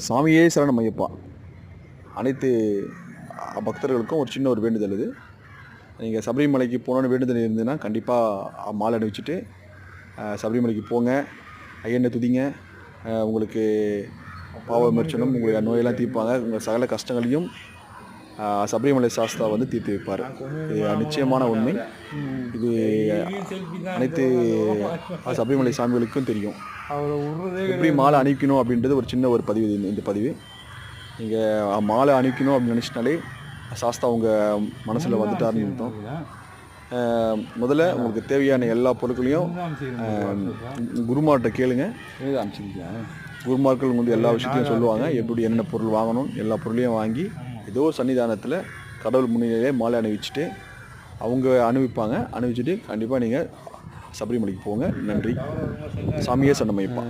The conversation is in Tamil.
சாமியே சரணம் ஐயப்பா. அனைத்து பக்தர்களுக்கும் ஒரு சின்ன ஒரு வேண்டுதல் இது. நீங்கள் சபரிமலைக்கு போகணுன்னு வேண்டுதல் இருந்ததுன்னா கண்டிப்பாக மாலை அணிவிச்சுட்டு சபரிமலைக்கு போங்க. ஐயனை துதிங்க. உங்களுக்கு பாவ விமர்சனம், உங்களுடைய நோயெல்லாம் தீர்ப்பாங்க. உங்கள் சகல கஷ்டங்களையும் சபரிமலை சாஸ்தா வந்து தீர்த்து வைப்பார். இது நிச்சயமான உண்மை. இது அனைத்து சபரிமலை சாமிகளுக்கும் தெரியும். எப்படி மாலை அணிவிக்கணும் அப்படின்றது ஒரு சின்ன ஒரு பதிவு. இந்த பதிவு நீங்கள் மாலை அணிவிக்கணும் அப்படின்னு நினச்சினாலே சாஸ்தா உங்கள் மனசில் வந்துட்டாருன்னு அர்த்தம். முதல்ல உங்களுக்கு தேவையான எல்லா பொருட்களையும் குருமார்கிட்ட கேளுங்க. குருமார்கள் வந்து எல்லா விஷயத்தையும் சொல்லுவாங்க. எப்படி என்னென்ன பொருள் வாங்கணும், எல்லா பொருளையும் வாங்கி ஏதோ சன்னிதானத்தில் கடவுள் முன்னிலையிலே மாலை அணிவிச்சுட்டு அவங்க அணிவிப்பாங்க. அணிவிச்சுட்டு கண்டிப்பாக நீங்கள் சபரிமலைக்கு போங்க. நன்றி. சாமியே சரணம் ஐயப்பா.